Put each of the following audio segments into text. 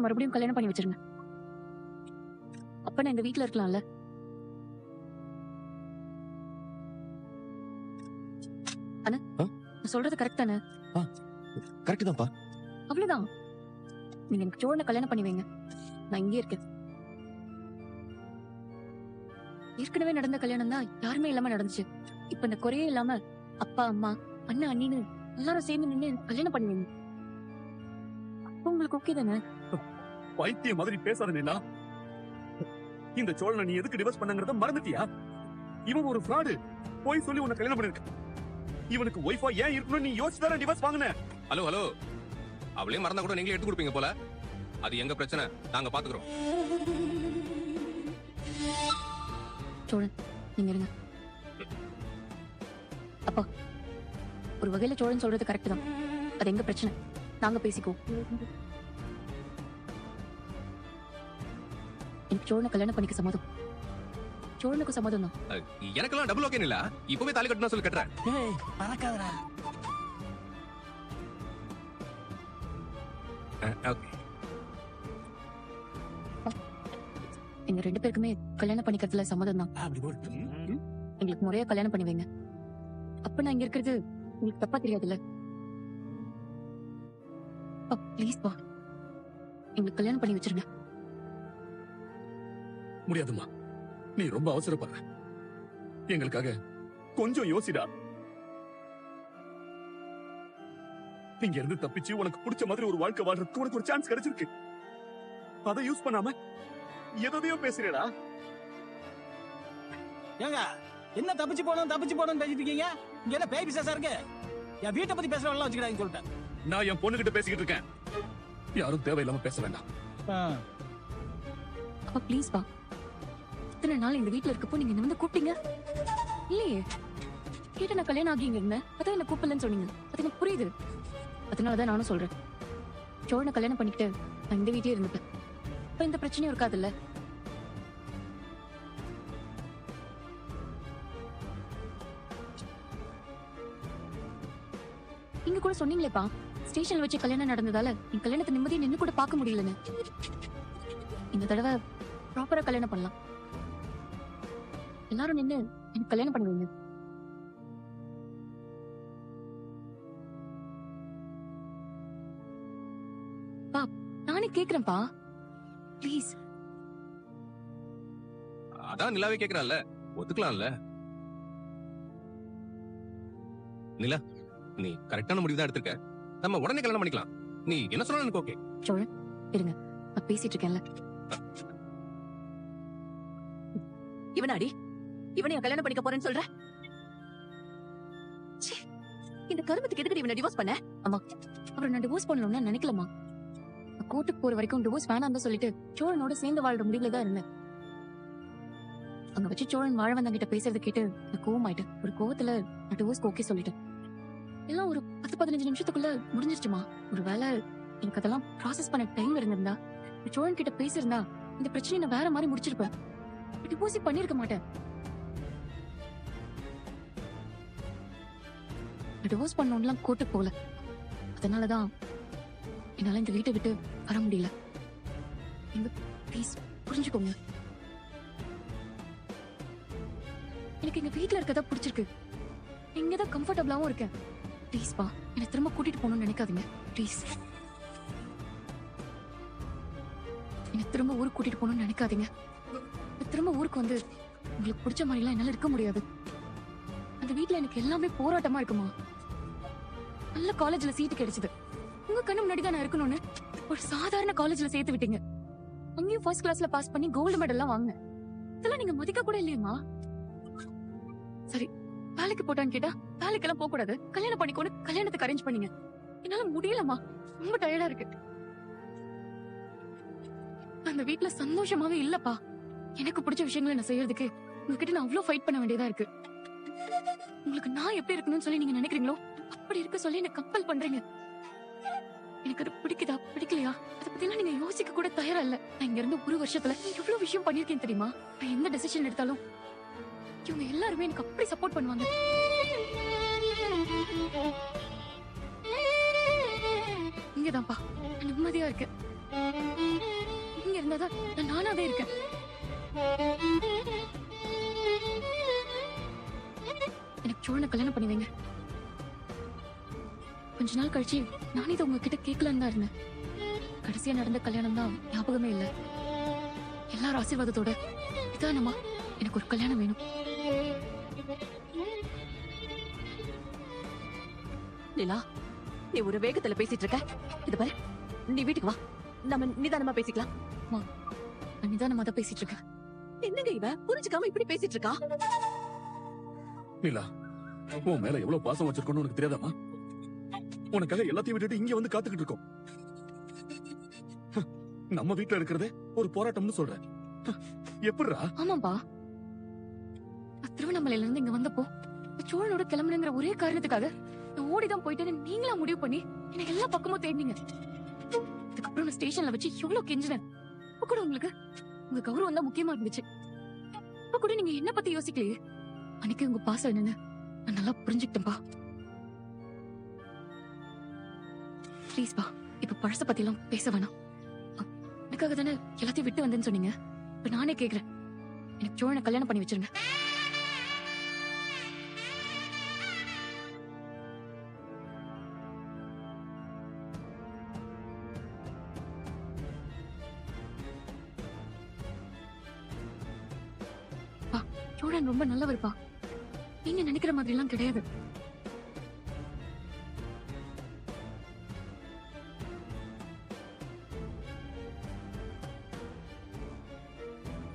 மறுபடியும் கல்யாணம் பண்ணி வச்சிருங்க. அப்ப நான் இந்த வீட்டுல இருக்கலாம்ல. அண்ணா, நான் சொல்றது கரெக்ட் தானே? கரெக்ட் தான்ப்பா. அவ்வளவுதான். நீங்க எனக்கு சோழனை கல்யாணம் பண்ணி வைங்க. நான் இங்கே இருக்கேன். ஏற்கனவே நடந்த கல்யாணம் தான் யாருமே இல்லாம நடந்துச்சு. இப்ப இந்த குறையே இல்லாம அப்பா அம்மா அண்ணா அண்ணின்னு எல்லாரும் சேர்ந்து நின்று கல்யாணம் பண்ணி வைங்க. உங்களுக்கு ஓகே தானே? பைத்திய மாதிரி பேசாத நிலா. இந்த சோழனை நீ எதுக்கு டிவோர்ஸ் பண்ணங்கறத மறந்துட்டியா? இவன் ஒரு ஃப்ராடு. போய் சொல்லி உன்னை கல்யாணம் பண்ணிருக்க. இவனுக்கு ஒய்ஃபா ஏன் இருக்கணும் நீ யோசிச்சுதானே டிவோர்ஸ் வாங்குன. ஹலோ ஹலோ, அவளே மறந்தா கூட நீங்களே எடுத்து கொடுப்பீங்க போல. அது எங்க பிரச்சனை, நாங்க பாத்துக்கிறோம். சோழன், நீங்க இருங்க. அப்பா, ஒரு வகையில சோழன் சொல்றது கரெக்ட் தான். அது எங்க பிரச்சனை, நாங்க பேசிக்கோ. எனக்கு சோழனை கல்யாணம் பண்ணிக்க சம்மதம். சோழனுக்கு சம்மதம் தான். எனக்கெல்லாம் டபுள் ஓகே இல்ல. இப்பவே தாலி கட்டணும் சொல்லி கட்டுறேன். ஏய் பறக்காதடா. ஓகே. எங்க 2 பேருக்குமே கல்யாணம் பண்ணிக்கிறதுல சம்மதம் தான். அப்படி போட்டு எங்களுக்கு முறையா கல்யாணம் பண்ணி வைங்க. அப்ப நான் இங்க இருக்கிறது உங்களுக்கு தப்பா தெரியாதுல்ல? ப்ளீஸ் பா, எங்களுக்கு கல்யாணம் பண்ணி வச்சிருங்க. முடியாதுமா, நீ ரொம்ப அவசரப்படுற. எங்களுக்காக கொஞ்சம் யோசிடா. இங்க இருந்து தப்பிச்சு உனக்கு பிடிச்ச மாதிரி ஒரு வாழ்க்கை வாழ்றதுக்கு உனக்கு ஒரு சான்ஸ் கிடைச்சிருக்கு. அதை யூஸ் பண்ணாம எதையோ பேசுறேடா. ஏங்க என்ன தப்பிச்சு போனோம் பேசிட்டு இருக்கீங்க? இங்க என்ன பேய் பிசாசா இருக்கு? என் வீட்டை பத்தி பேசுறவங்க வச்சுக்கிறாங்க சொல்லிட்டேன். நான் என் பொண்ணுகிட்ட பேசிக்கிட்டு இருக்கேன். யாரும் தேவையில்லாம பேச வேண்டாம். அப்பா ப்ளீஸ் பா, இத்தனை நாள் இந்த வீட்டுல இருக்கப்போ நீங்க என்ன வந்து கூப்பிட்டீங்க இல்லையே? கேட்டு நான் கல்யாணம் ஆகிங்க இருந்தேன், அதான் என்ன கூப்பிடலன்னு சொன்னீங்க. அது எனக்கு புரியுது. அதனாலதான் நானும் சொல்றேன், சோழனை கல்யாணம் பண்ணிக்கிட்டு நான் இந்த வீட்லயே இருந்துட்டேன். இப்ப இந்த பிரச்சனையும் இருக்காதுல்ல. நீங்க கூட சொன்னீங்களேப்பா, ஸ்டேஷன்ல வச்சு கல்யாணம் நடந்ததால என் கல்யாணத்தை நிம்மதியை நின்னு கூட பார்க்க முடியலன்னு. இந்த தடவை ப்ராப்பரா கல்யாணம் பண்ணலாம். எல்லாரும் நின்னு எனக்கு கல்யாணம் பண்ணுவீங்க. பா, நானே கேக்குறேன்ப்பா, ப்ளீஸ். அதான் நிலாவே கேக்குறான்ல, ஒத்துக்கலாம்ல. நிலா, நீ கரெக்டான முடிவு தான் எடுத்திருக்க. நம்ம உடனே கல்யாணம் பண்ணிக்கலாம். நீ என்ன சொன்னாலும் எனக்கு ஓகே. சோழன் இருங்க, நான் பேசிட்டு இருக்கேன்ல. இவனாடி, இவனை கல்யாணம் பண்ணிக்க போறேன்னு சொல்ற? இந்த கருமத்துக்கு எதுக்கு இவனை டிவோர்ஸ் பண்ண? அம்மா, அப்புறம் நான் டிவோர்ஸ் பண்ணணும்னு நினைக்கலமா. கோர்ட்டுக்கு போற வரைக்கும் டிவோர்ஸ் வேணாம் தான் சொல்லிட்டு சோழனோட சேர்ந்து வாழ்ற முடிவுல தான் இருந்தேன். அங்க வச்சு சோழன் வாழ வந்தவங்கிட்ட பேசுறது கேட்டு நான் கோவமாயிட்டேன். ஒரு கோவத்துல நான் டிவோர்ஸ்க்கு ஓகே சொல்லிட்டேன். எல்லாம் ஒரு 10-15 நிமிஷத்துக்குள்ள முடிஞ்சிருச்சுமா. ஒரு வேளை எனக்கு அதெல்லாம் ப்ராசஸ் பண்ண டைம் இருந்திருந்தா, சோழன் கிட்ட பேசியிருந்தா இந்த பிரச்சனையை நான் வேற மாதிரி முடிச்சிருப்பேன். டிவோர்ஸே பண்ணிருக்க மாட்டேன். டிவோர்ஸ் பண்ணணும்லாம் கோர்ட்டுக்கு போகல. அதனாலதான் என்னால இந்த வீட்டை விட்டு வர முடியல. ப்ளீஸ் புரிஞ்சுக்கோங்க. எனக்கு எங்க வீட்டுல இருக்கதா பிடிச்சிருக்கு. இங்கதான் கம்ஃபர்டபுளாவும் இருக்கேன். ப்ளீஸ் பா, என்னை திரும்ப கூட்டிட்டு போகணும்னு நினைக்காதீங்க. ப்ளீஸ் என்னை திரும்ப ஊருக்கு கூட்டிட்டு போகணும்னு நினைக்காதீங்க. திரும்ப ஊருக்கு வந்து உங்களுக்கு பிடிச்ச மாதிரி எல்லாம் என்னால இருக்க முடியாது. அந்த வீட்டுல எனக்கு எல்லாமே போராட்டமா இருக்குமா. நல்ல காலேஜ்ல சீட்டு கிடைச்சது. உங்க கண்ணு முன்னாடி தான் நான் இருக்கணும்னு ஒரு சாதாரண காலேஜ்ல சேர்த்து விட்டீங்க. அங்கேயும் ஃபர்ஸ்ட் கிளாஸ்ல பாஸ் பண்ணி கோல்டு மெடல் எல்லாம் வாங்க. இதெல்லாம் நீங்க மதிக்க கூட இல்லையம்மா. சரி, வேலைக்கு போட்டான்னு கேட்டா வேலைக்கெல்லாம் போக கூடாது, கல்யாணம் பண்ணிக்கோன்னு கல்யாணத்துக்கு அரேஞ்ச் பண்ணீங்க. என்னால முடியலம்மா, ரொம்ப டயர்டா இருக்கு. அந்த வீட்டுல சந்தோஷமாவே இல்லப்பா. எனக்கு பிடிச்ச விஷயங்களை நான் செய்யறதுக்கு உங்ககிட்ட நான் அவ்வளவு ஃபைட் பண்ண வேண்டியதா இருக்கு. உங்களுக்கு நான் எப்படி இருக்கணும்னு சொல்லி நீங்க நினைக்கிறீங்களோ அப்படி இருக்க சொல்லி என்ன கம்பல் பண்றீங்க. எனக்கு அது பிடிக்குதா பிடிக்கலையா அதை பத்தி எல்லாம் நீங்க யோசிக்க கூட தயாரா இல்ல. நான் இங்க இருந்து ஒரு வருஷத்துல எவ்வளவு விஷயம் பண்ணிருக்கேன் தெரியுமா? நான் எந்த டெசிஷன் எடுத்தாலும் இவங்க எல்லாருமே எனக்கு அப்படி சப்போர்ட் பண்ணுவாங்க. இங்கதான்ப்பா நிம்மதியா இருக்கு. இருந்தாதான் நான் நானாவே இருக்கேன். எனக்கு சோழனை கல்யாணம் பண்ணி வைங்க. கொஞ்ச நாள் கழிச்சு நானே இதை உங்ககிட்ட கேட்கலான்னு தான் இருந்தேன். கடைசியா நடந்த கல்யாணம் தான் ஞாபகமே இல்ல. எல்லாரும் ஆசீர்வாதத்தோட இதானம்மா எனக்கு ஒரு கல்யாணம் வேணும். நிலா, நீ ஒரு வேகத்துல பேசிட்டு இருக்க. இது பாரு, நீ வீட்டுக்கு வா, நம்ம நிதானமா பேசிக்கலாம். நான் நிதானமா தான் பேசிட்டு இருக்கேன். என்னங்க இவ புரிஞ்சுக்காம இப்படி பேசிட்டு இருக்கா? நிலா, உன் மேல எவ்வளவு பாசம் வச்சிருக்கோன்னு உனக்கு தெரியாதாமா? உனக்காக எல்லாத்தையும் விட்டுட்டு இங்க வந்து காத்துக்கிட்டு இருக்கோம். நம்ம வீட்டுல இருக்கிறதே ஒரு போராட்டம்னு சொல்ற. எப்படிரா? ஆமாப்பா, நான் திருவண்ணாமலையில இருந்து இங்க வந்தப்போ சோழனோட கிளம்புங்கிற ஒரே காரணத்துக்காக நான் ஓடிதான் போயிட்டேன்னு நீங்களா முடிவு பண்ணி என்ன எல்லா பக்கமும் தேடினீங்க. அதுக்கப்புறம் நான் ஸ்டேஷன்ல வச்சு எவ்வளவு கெஞ்சினேன். அப்ப கூட உங்களுக்கு உங்க கௌரவம் தான் முக்கியமா இருந்துச்சு. அப்ப கூட நீங்க என்ன பத்தி யோசிக்கலையே. அன்னைக்கு உங்க பாசம் என்னன்னு நான் நல்லா புரிஞ்சுக்கிட்டேன்பா. ப்ளீஸ் பா, இப்ப பழச பத்தி எல்லாம் பேச வேணாம். எனக்காக தானே எல்லாத்தையும் விட்டு வந்தேன்னு சொன்னீங்க. இப்ப நானே கேக்குறேன், எனக்கு சோழனை கல்யாணம் பண்ணி வச்சிருங்க. பா, சோழன் ரொம்ப நல்லவர்ப்பா. நீங்க நினைக்கிற மாதிரி எல்லாம் கிடையாது.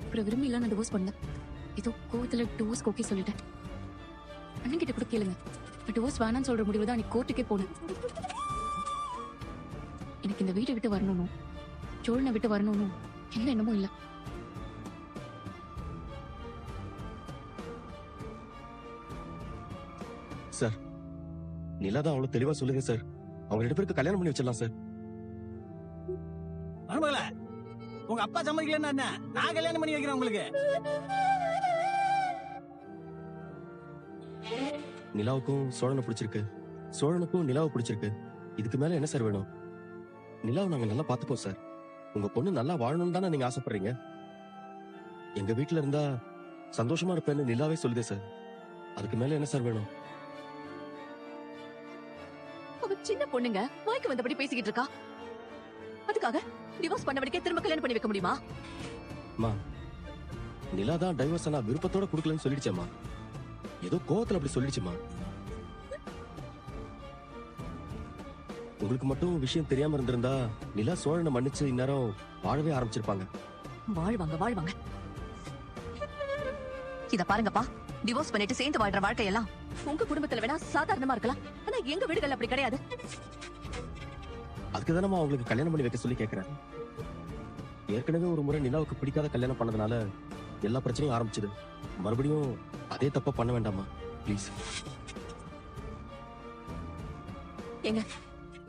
அப்புறம் விரும்பி இல்ல நான் டிவோர்ஸ் பண்ணல. ஏதோ கோவத்துல டிவோர்ஸ் ஓகே சொல்லிட்டேன். அண்ணன் கிட்ட கூட கேளுங்க. நான் டிவோர்ஸ் வேணாம்னு சொல்ற முடிவு தான் அன்னைக்கு கோர்ட்டுக்கே போனேன். எனக்கு இந்த வீட்டை விட்டு வரணும், சோழனை விட்டு வரணும்னு என்ன என்னமோ இல்ல. சார், நிலா தான் அவ்வளவு தெளிவா சொல்லுங்க சார். அவங்க 2 பேருக்கு கல்யாணம் பண்ணி வச்சிடலாம் சார். மருமகளே, உங்க அப்பா சம்மதிக்கலன்னா என்ன? நான் கல்யாணம் பண்ணி வைக்கிறேன் உங்களுக்கு. நிலாவுக்கும் சோழனை பிடிச்சிருக்கு, சோழனுக்கும் நிலாவை பிடிச்சிருக்கு. இதுக்கு மேல என்ன சார் வேணும்? நிலாவை நாங்க நல்லா பாத்துப்போம் சார். உங்க பொண்ணு நல்லா வாழணும்னு தானே நீங்க ஆசைப்படுறீங்க. எங்க வீட்டுல இருந்தா சந்தோஷமா இருப்பேன்னு நிலாவே சொல்லுதே சார். அதுக்கு மேல என்ன சார் வேணும்? அவ சின்ன பொண்ணுங்க, வாய்க்கு வந்தபடி பேசிக்கிட்டு இருக்கா. அதுக்காக டிவோர்ஸ் பண்ணபடிக்கே திரும்ப கல்யாணம் பண்ணி வைக்க முடியுமா? நிலா தான் டைவர்ஸ் நான் விருப்பத்தோட கொடுக்கலன்னு சொல்லிடுச்சேம்மா. ஏதோ கோவத்துல அப்படி சொல்லிடுச்சுமா. உங்களுக்கு மட்டும் விஷயம் தெரியாம இருந்திருந்தா நிலா சோழனை மன்னிச்சு இந்நேரம் வாழவே ஆரம்பிச்சிருப்பாங்க. வாழ்வாங்க வாழ்வாங்க. இத பாருங்கப்பா, டிவோர்ஸ் பண்ணிட்டு சேர்ந்து வாழ்ற வாழ்க்கையெல்லாம் உங்க குடும்பத்துல வேணா சாதாரணமா இருக்கலாம். ஆனா எங்க வீடுகள் அப்படி கிடையாது. அதுக்கு தானே அவங்களுக்கு கல்யாணம் பண்ணி வைக்க சொல்லி கேக்குறேன். ஏற்கனவே ஒரு முறை நிலாவுக்கு பிடிக்காத கல்யாணம் பண்ணதுனால எல்லா பிரச்சனையும் ஆரம்பிச்சது. மறுபடியும் அதே தப்பா பண்ண வேண்டாமா ப்ளீஸ். ஏங்க,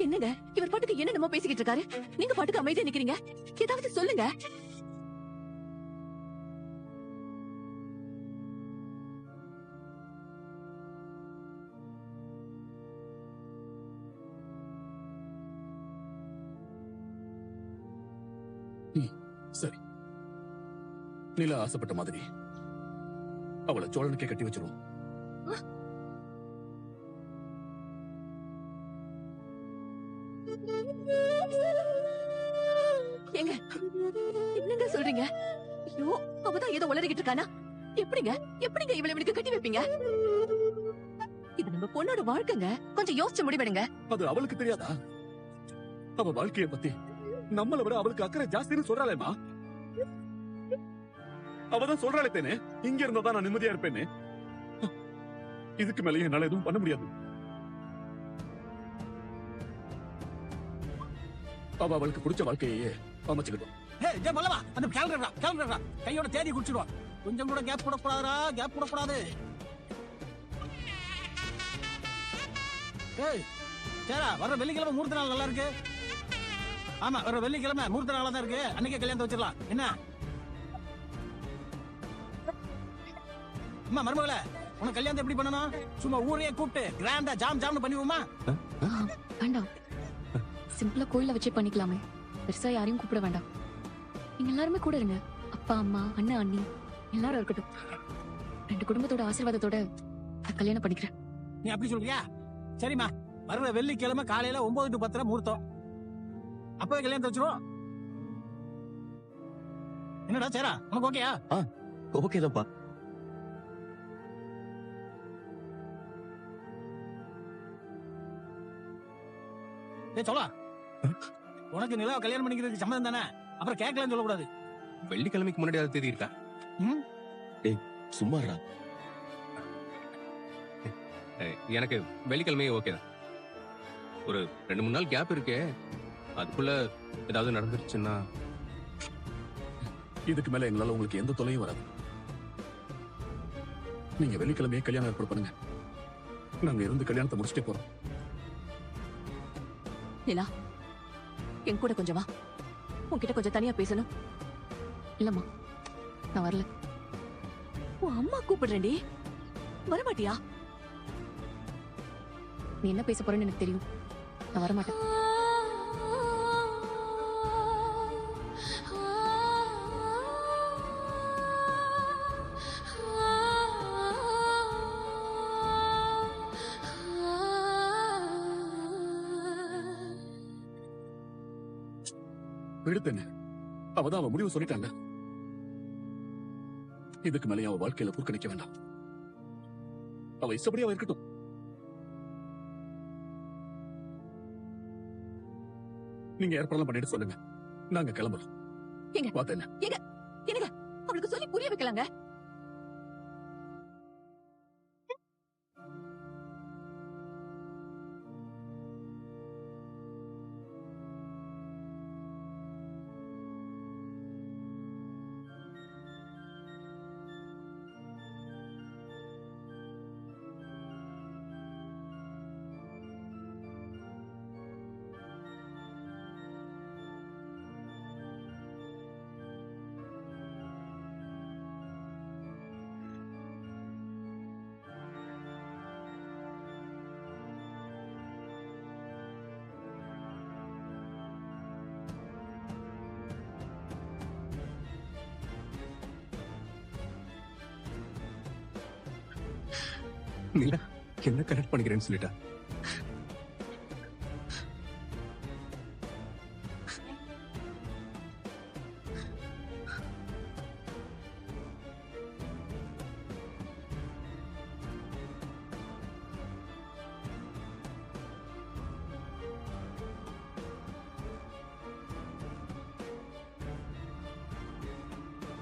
என்னங்க இவர் பாட்டுக்கு என்னென்னமோ பேசிக்கிட்டு இருக்காரு. நீங்க பாட்டுக்கு அமைதியா நிக்கிறீங்க. ஏதாவது சொல்லுங்க. சரி, நிலா ஆசைப்பட்ட மாதிரி அவளை சோழனுக்கே கட்டி வச்சிருவோம். ஏங்க, என்னங்க சொல்றீங்க? ஐயோ, அவதான் ஏதோ உளறிக்கிட்டு இருக்கானா? எப்படிங்க எப்படிங்க இவளை இவனுக்கு கட்டி வைப்பீங்க? இது நம்ம பொண்ணோட வாழ்க்கைங்க. கொஞ்சம் யோசிச்சு முடிவெடுங்க. அது அவளுக்கு தெரியாதா? அவ வாழ்க்கைய பத்தி நம்மளை விட அவளுக்கு அக்கறை ஜாஸ்தின்னு சொல்றாளேமா. அவதான் சொல்றாளே தேனே, இங்க இருந்தாதான் நான் நிம்மதியா இருப்பேன்னு. இதுக்கு மேலே என்னால எதுவும் பண்ண முடியாது. அவ அவளுக்கு பிடிச்ச வாழ்க்கையே அமைச்சுக்கிட்டோம். ஏய் ஜெய் மல்லவா, அந்த கேலண்டர்டா கையோட தேடி குடிச்சிடுவான். கொஞ்சம் கூட கேப் போடக்கூடாதுடா, கேப் போடக்கூடாது. ஏய் சேரா, வர வெள்ளிக்கிழமை முகூர்த்த நாள் நல்லா இருக்கு. ஆமா, வர வெள்ளிக்கிழமை முகூர்த்த நாளா தான் இருக்கு. அன்னைக்கே கல்யாணத்தை வச்சிடலாம். என்ன அம்மா மருமகளே, உனக்கு கல்யாணத்தை எப்படி பண்ணணும்? சும்மா ஊரையே கூப்பிட்டு கிராண்டா ஜாம்னு பண்ணிடுவோமா? ஆ, வேண்டாம். சிம்பிளா கோயில வச்சே பண்ணிக்கலாமே. பெருசா யாரையும் கூப்பிட வேண்டாம். நீங்க எல்லாருமே கூட இருங்க. அப்பா அம்மா அண்ணன் அண்ணி எல்லாரும் இருக்கட்டும். 2 குடும்பத்தோட ஆசீர்வாதத்தோட நான் கல்யாணம் பண்ணிக்கிறேன். நீ அப்படி சொல்றியா? சரிம்மா, வர்ற வெள்ளிக்கிழமை காலையில 9 to 10 முகூர்த்தம். அப்பவே கல்யாணத்தை வச்சிருவோம். என்னடா சேரா, உனக்கு ஓகேயா? ஓகே தான்ப்பா. சொல்ல உனக்கு நிலாவை கல்யாணம் பண்ணிக்கிறதுக்கு சம்மதம் தானே? அப்புறம் கேட்கலன்னு சொல்லக்கூடாது. வெள்ளிக்கிழமைக்கு முன்னாடி அது தேதி இருக்கா? சும்மாறா. எனக்கு வெள்ளிக்கிழமையே ஓகே தான். ஒரு 2-3 நாள் கேப் இருக்கே, அதுக்குள்ள ஏதாவது நடந்துருச்சுன்னா இதுக்கு மேல எங்களால உங்களுக்கு எந்த தொலையும் வராது. நீங்க வெள்ளிக்கிழமையே கல்யாணம் ஏற்பாடு பண்ணுங்க. நாங்க இருந்து கல்யாணத்தை முடிச்சுட்டே போறோம். நிலா, என் கூட கொஞ்சம் வா. உன்கிட்ட கொஞ்சம் தனியா பேசணும். இல்லம்மா, நான் வரல. உன் அம்மா கூப்பிடுறேன்டி, வரமாட்டியா? நீ என்ன பேச போறேன்னு எனக்கு தெரியும். நான் வரமாட்டேன். விடுத்தேன்னு அவதான் அவ முடிவு சொல்லிட்டாங்க. இதுக்கு மேலே அவ வாழ்க்கையில புறக்கணிக்க வேண்டாம். அவ இஷ்டப்படி அவ இருக்கட்டும். நீங்க ஏற்பாடு பண்ணிட்டு சொல்லுங்க, நாங்க கிளம்புறோம். எங்க? பார்த்தேன். என்னங்க அவளுக்கு சொல்லி புரிய வைக்கலாங்க. நிலா என்ன கரெக்ட் பண்ணிக்கிறேன்னு சொல்லிட்டா.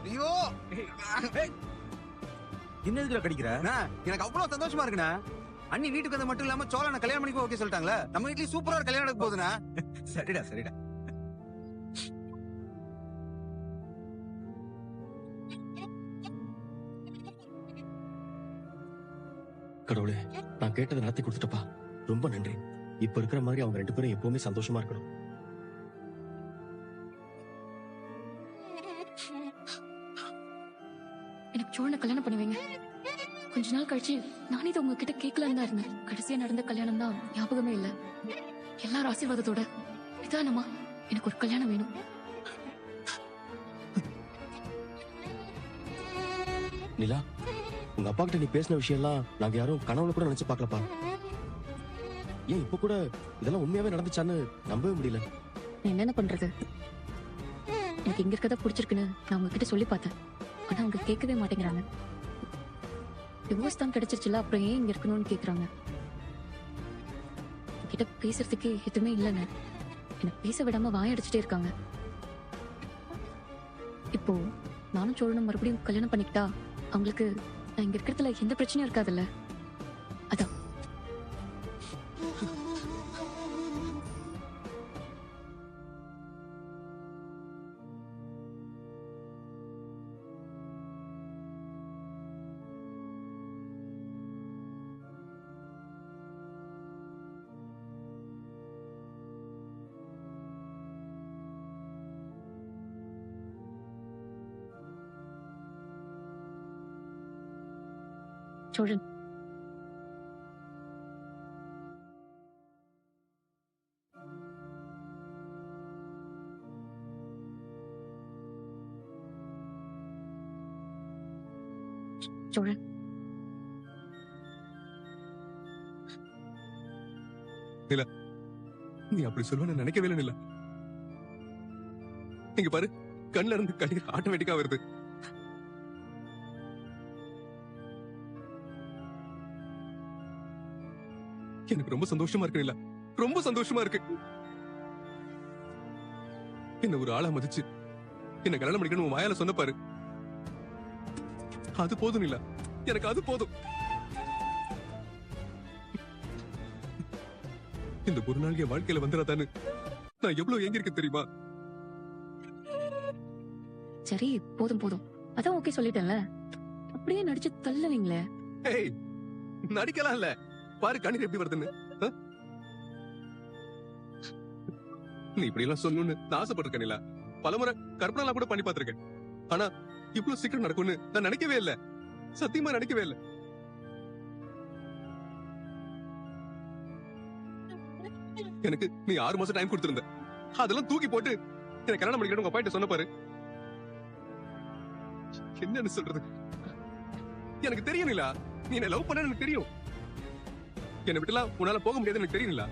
ஐயோ, என்ன இதுல கடிக்கிற? அண்ணா, எனக்கு அவ்வளவு சந்தோஷமா இருக்குண்ணா. அண்ணி வீட்டுக்கு வந்து மட்டும் இல்லாம சோழனை கல்யாணம் பண்ணிக்க ஓகே சொல்லிட்டாங்களே. நம்ம வீட்லயும் சூப்பரா ஒரு கல்யாணம் நடக்க போகுதுண்ணா. சரிடா சரிடா. கடவுளே, நான் கேட்டதை நடத்தி கொடுத்துட்டப்பா. ரொம்ப நன்றி. இப்ப இருக்கிற மாதிரி அவங்க 2 பேரும் எப்பவுமே சந்தோஷமா இருக்கணும். எனக்கு சோழனை கல்யாணம் பண்ணி வைங்க. கொஞ்ச நாள் கழிச்சு நானே இதை உங்ககிட்ட கேட்கலான்னு தான் இருந்தேன். கடைசியா நடந்த கல்யாணம் தான் ஞாபகமே இல்ல. எல்லாரும் ஆசீர்வாதத்தோட நிதானமா எனக்கு ஒரு கல்யாணம் வேணும். நிலா, உங்க அப்பா கிட்ட நீ பேசின விஷயம் எல்லாம் நாங்க யாரும் கனவுல கூட நினைச்சு பார்க்கலப்பா. ஏன் இப்ப கூட இதெல்லாம் உண்மையாவே நடந்துச்சான்னு நம்பவே முடியல. நான் என்னென்ன பண்றது? எனக்கு இங்க இருக்கதா பிடிச்சிருக்குன்னு நான் உங்ககிட்ட சொல்லி பார்த்தேன். ஆனா அவங்க கேட்கவே மாட்டேங்கிறாங்க. டிவோர்ஸ் தான் கிடைச்சிருச்சுல, அப்புறம் ஏன் இங்க இருக்கணும்னு கேக்குறாங்க. என்கிட்ட பேசுறதுக்கு எதுவுமே இல்லைங்க. என்ன பேச விடாம வாயடிச்சுட்டே இருக்காங்க. இப்போ நானும் சோழனும் மறுபடியும் கல்யாணம் பண்ணிக்கிட்டா அவங்களுக்கு நான் இங்க இருக்கிறதுல எந்த பிரச்சனையும் இருக்காதுல்ல. அதான் சோழன். சோழன். நீ அப்படி சொல்லுவேன்னு நினைக்கவே இல்லை நிலா. இங்க பாரு, கண்ணுல இருந்து கண்ணீர் ஆட்டோமேட்டிக்கா வருது. எனக்கு ரொம்ப சந்தோஷமா இருக்கு நிலா, ரொம்ப சந்தோஷமா இருக்கு. என்ன ஒரு ஆளா மதிச்சு என்ன கல்யாணம் பண்ணிக்கணும் உன் வாயால சொன்ன பாரு, அது போதும் நிலா, எனக்கு அது போதும். இந்த ஒரு நாள் என் வாழ்க்கையில வந்துடாதான்னு நான் எவ்வளவு ஏங்கிருக்கேன் தெரியுமா? சரி போதும் போதும், அதான் ஓகே சொல்லிட்டேன்ல, அப்படியே நடிச்சு தள்ளுவீங்களே. ஏய், நடிக்கலாம் இல்ல, பாரு கண்ணீர் எப்படி வருதுன்னு. ஆ? நீ இப்படி எல்லாம் சொல்லணும்னு நான் ஆசைப்பட்டிருக்கேன் நிலா. பலமுறை கற்பனை கூட பண்ணி பார்த்திருக்கேன். ஆனா இவ்வளவு சீக்கிரம் நடக்கும்னு நான் நினைக்கவே இல்ல, சத்தியமா நினைக்கவே இல்ல. எனக்கு நீ 6 மாசம் டைம் கொடுத்திருந்த, அதெல்லாம் தூக்கி போட்டு எனக்கு கல்யாணம் பண்ணிக்கணும் உங்க அப்பாட்ட சொன்ன பாரு. என்னன்னு சொல்றது? எனக்கு தெரியும் நிலா, நீ என்ன லவ் பண்ண எனக்கு தெரியும். என்னை விட்டுலாம் உன்னால போக முடியாதுன்னு எனக்கு தெரியும் நிலா.